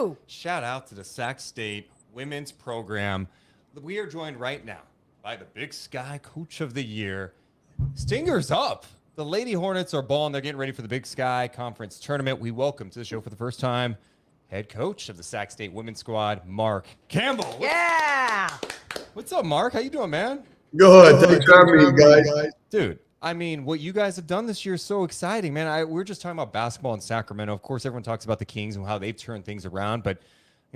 you. Shout out to the Sac State Women's Program. We are joined right now by the Big Sky Coach of the Year. Stingers up. The Lady Hornets are balling. They're getting ready for the Big Sky Conference Tournament. We welcome to the show for the first time head coach of the Sac State Women's Squad, Mark Campbell. What's up, Mark? How you doing, man? Good. Thanks for having me, guys. Dude, I mean, what you guys have done this year is so exciting, man. We were just talking about basketball in Sacramento. Of course, everyone talks about the Kings and how they've turned things around, but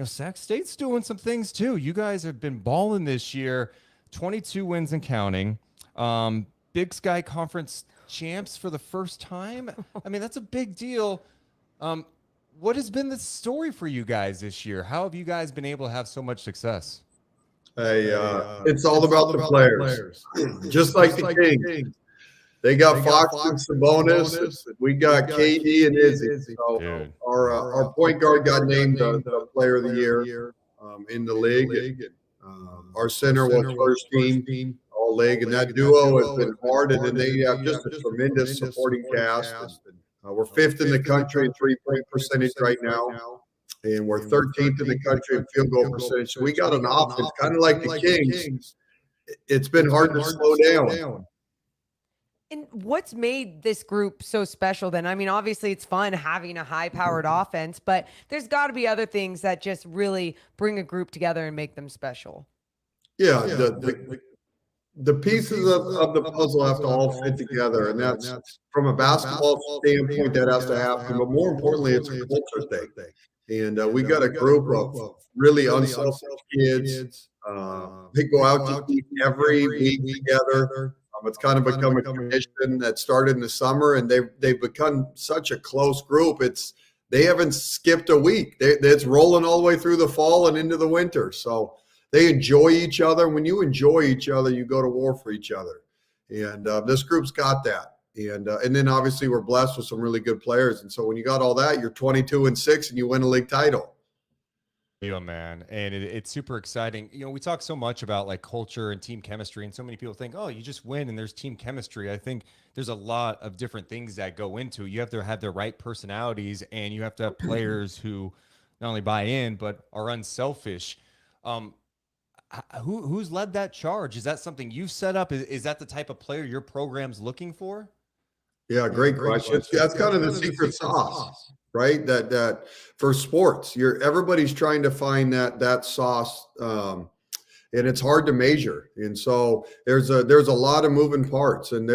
Sac State's doing some things too. You guys have been balling this year, 22 wins and counting. Big Sky Conference champs for the first time. I mean, that's a big deal. What has been the story for you guys this year? How have you guys been able to have so much success? Hey, it's all about the players. Just like the Kings. They got Fox and Sabonis. We got KD and Izzy. So our point guard got named the player of the year in the league. Our center was first team all league, and that duo has been hard. And then they have just a tremendous supporting cast. We're fifth in the country in three-point percentage right now, and we're 13th in the country in field goal percentage. So we got an offense kind of like the Kings. It's been hard to slow down. And what's made this group so special then? I mean, obviously it's fun having a high-powered offense, but there's got to be other things that just really bring a group together and make them special. Yeah, the pieces of the puzzle have to all fit together, and that's from a basketball standpoint that has to happen. But more importantly, it's a culture thing. And we got a group of really unselfish kids. They go out to eat every week together. It's kind of become a tradition that started in the summer, and they've become such a close group. They haven't skipped a week. It's rolling all the way through the fall and into the winter. So they enjoy each other. When you enjoy each other, you go to war for each other. And this group's got that. And then obviously we're blessed with some really good players. And so when you got all that, you're 22-6 and you win a league title. Yeah, man. And it's super exciting. We talk so much about like culture and team chemistry, and so many people think, oh, you just win and there's team chemistry. I think there's a lot of different things that go into it. You have to have the right personalities, and you have to have players who not only buy in, but are unselfish. Who's led that charge? Is that something you set up? Is that the type of player your program's looking for? Yeah, great question. That's kind of the secret sauce, right? That for sports, everybody's trying to find that sauce, and it's hard to measure. And so there's a lot of moving parts, and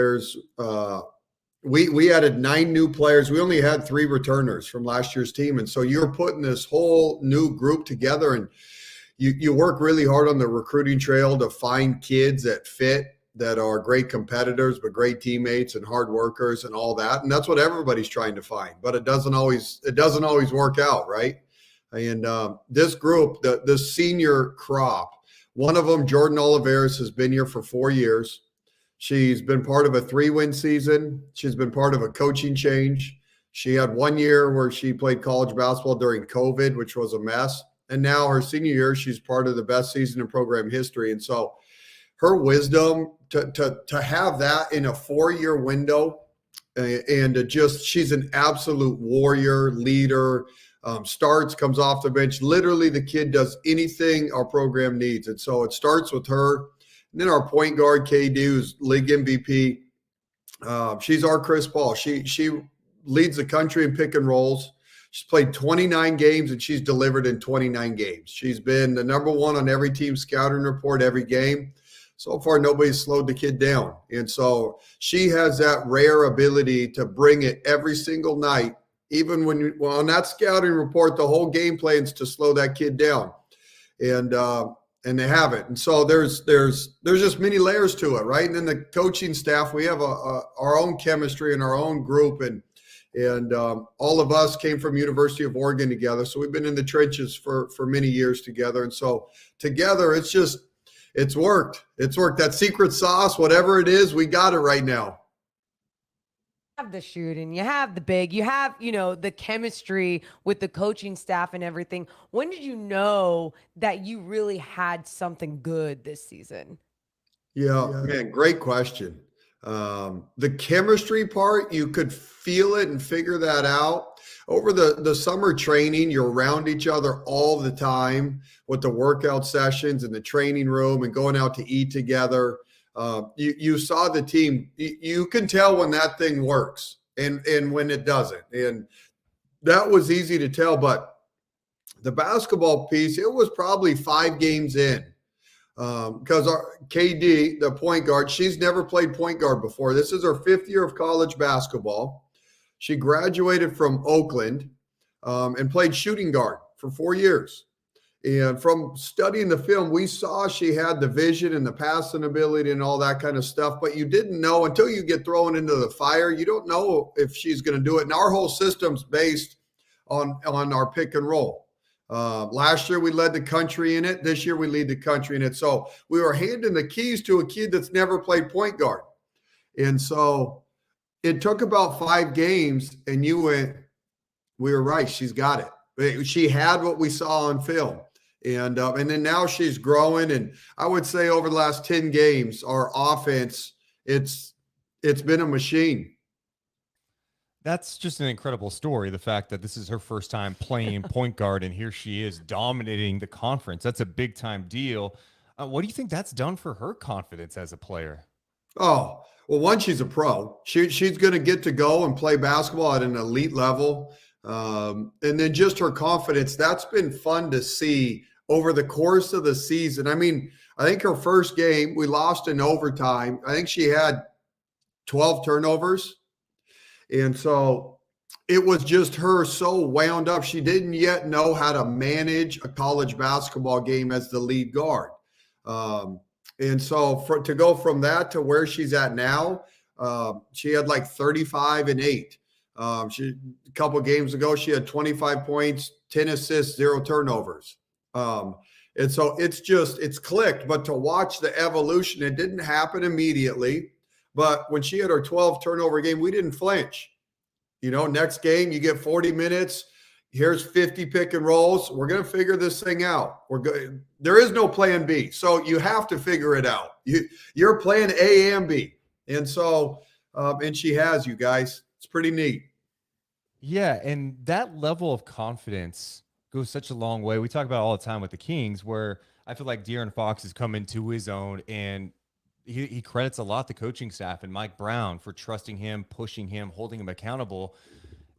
we added 9 new players. We only had 3 returners from last year's team, and so you're putting this whole new group together, and you work really hard on the recruiting trail to find kids that fit, that are great competitors, but great teammates and hard workers and all that. And that's what everybody's trying to find, but it doesn't always work out. Right. And this group, the senior crop, one of them, Jordan Oliveris, has been here for 4 years. She's been part of a 3-win season. She's been part of a coaching change. She had 1 year where she played college basketball during COVID, which was a mess. And now her senior year, she's part of the best season in program history. And so her wisdom to have that in a 4-year window, and she's an absolute warrior, leader, starts, comes off the bench. Literally, the kid does anything our program needs. And so it starts with her. And then our point guard, KD, who's league MVP. She's our Chris Paul. She leads the country in pick and rolls. She's played 29 games, and she's delivered in 29 games. She's been the number 1 on every team scouting report every game. So far, nobody's slowed the kid down. And so she has that rare ability to bring it every single night, even when on that scouting report, the whole game plan is to slow that kid down. And they have it. And so there's just many layers to it, right? And then the coaching staff, we have our own chemistry and our own group. And all of us came from University of Oregon together. So we've been in the trenches for many years together. And so together, it's worked. It's worked. That secret sauce, whatever it is, we got it right now. You have the shooting, you have the big, you have, the chemistry with the coaching staff and everything. When did you know that you really had something good this season? Yeah, man, great question. The chemistry part, you could feel it and figure that out. over the summer training, you're around each other all the time with the workout sessions in the training room and going out to eat together. You saw the team. You can tell when that thing works and when it doesn't. And that was easy to tell. But the basketball piece, it was probably 5 games in. Because our KD, the point guard, she's never played point guard before. This is her 5th year of college basketball. She graduated from Oakland and played shooting guard for 4 years. And from studying the film, we saw she had the vision and the passing ability and all that kind of stuff. But you didn't know until you get thrown into the fire. You don't know if she's going to do it. And our whole system's based on our pick and roll. Last year, we led the country in it. This year, we lead the country in it. So we were handing the keys to a kid that's never played point guard. And so it took about 5 games, and you went, we were right. She's got it. She had what we saw on film. And then now she's growing. And I would say over the last 10 games, our offense, it's been a machine. That's just an incredible story. The fact that this is her first time playing point guard, and here she is dominating the conference. That's a big time deal. What do you think that's done for her confidence as a player? Oh, well, one, she's a pro. She's going to get to go and play basketball at an elite level. And then just her confidence, that's been fun to see over the course of the season. I mean, I think her first game, we lost in overtime. I think she had 12 turnovers. And so it was just her so wound up. She didn't yet know how to manage a college basketball game as the lead guard. And so to go from that to where she's at now, she had like 35 and 8. A couple of games ago, she had 25 points, 10 assists, 0 turnovers. And so it's clicked. But to watch the evolution, it didn't happen immediately. But when she had her 12 turnover game, we didn't flinch. Next game, you get 40 minutes. Here's 50 pick and rolls. We're going to figure this thing out. There is no plan B. So you have to figure it out. You're playing A and B. And so, and she has, you guys. It's pretty neat. Yeah. And that level of confidence goes such a long way. We talk about it all the time with the Kings, where I feel like De'Aaron Fox has come into his own, and he credits a lot the coaching staff and Mike Brown for trusting him, pushing him, holding him accountable.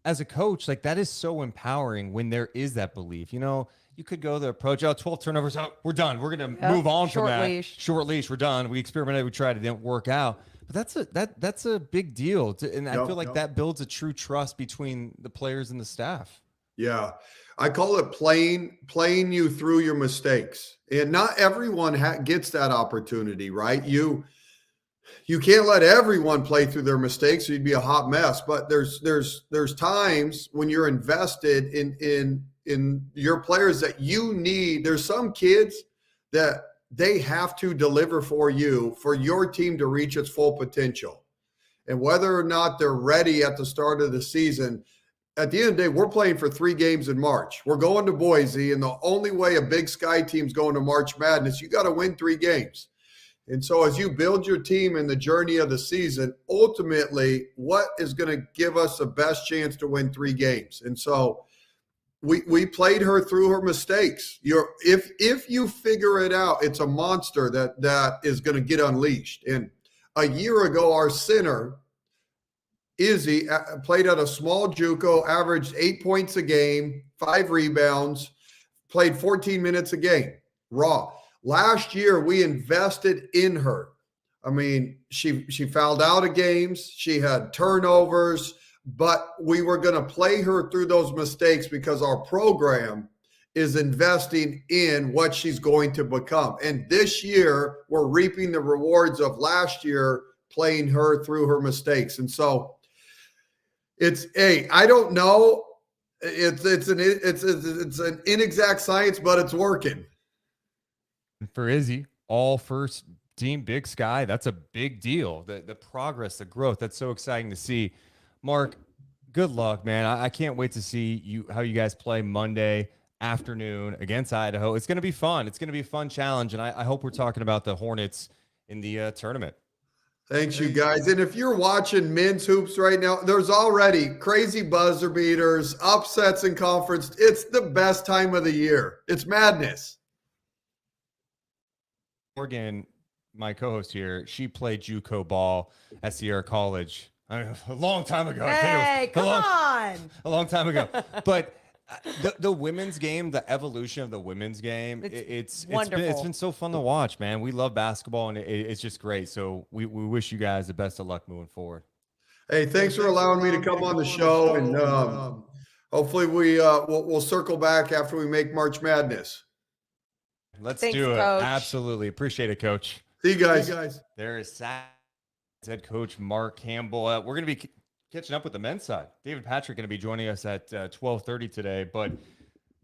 As a coach, like, that is so empowering when there is that belief. You could go the approach, 12 turnovers, we're done. We're going to move on from that. Short leash, we're done. We experimented, we tried, it didn't work out. But that's a big deal. And I feel like that builds a true trust between the players and the staff. Yeah. I call it playing you through your mistakes. And not everyone gets that opportunity, right? You can't let everyone play through their mistakes, or you'd be a hot mess. But there's times when you're invested in your players that you need. There's some kids that they have to deliver for you, for your team to reach its full potential. And whether or not they're ready at the start of the season, at the end of the day, we're playing for 3 games in March. We're going to Boise, and the only way a Big Sky team's going to March Madness, you got to win 3 games. And so as you build your team in the journey of the season, ultimately, what is going to give us the best chance to win 3 games? And so we played her through her mistakes. If you figure it out, it's a monster that is going to get unleashed. And a year ago, our center, Izzy, played at a small JUCO, averaged 8 points a game, 5 rebounds, played 14 minutes a game, raw. Last year, we invested in her. I mean, she fouled out of games. She had turnovers, but we were going to play her through those mistakes because our program is investing in what she's going to become. And this year, we're reaping the rewards of last year, playing her through her mistakes. And so I don't know. It's an inexact science, but it's working. For Izzy, all first team Big Sky, that's a big deal. The progress, the growth, that's so exciting to see. Mark, good luck, man. I can't wait to see how you guys play Monday afternoon against Idaho. It's going to be fun. It's going to be a fun challenge, and I hope we're talking about the Hornets in the tournament. Thanks, you guys. And if you're watching men's hoops right now, there's already crazy buzzer beaters, upsets in conference. It's the best time of the year. It's madness. Morgan, my co-host here, she played JUCO ball at Sierra College a long time ago. Hey, come on. A long time ago. But the women's game, the evolution of the women's game, it's been so fun to watch, man. We love basketball, and it's just great. So we wish you guys the best of luck moving forward. Hey, thanks for allowing me to come on the show, and hopefully we'll circle back after we make March Madness. Thanks, do it. Coach. Absolutely. Appreciate it, Coach. See you guys. There is head coach Mark Campbell. We're going to be catching up with the men's side. David Patrick going to be joining us at 12:30 today, but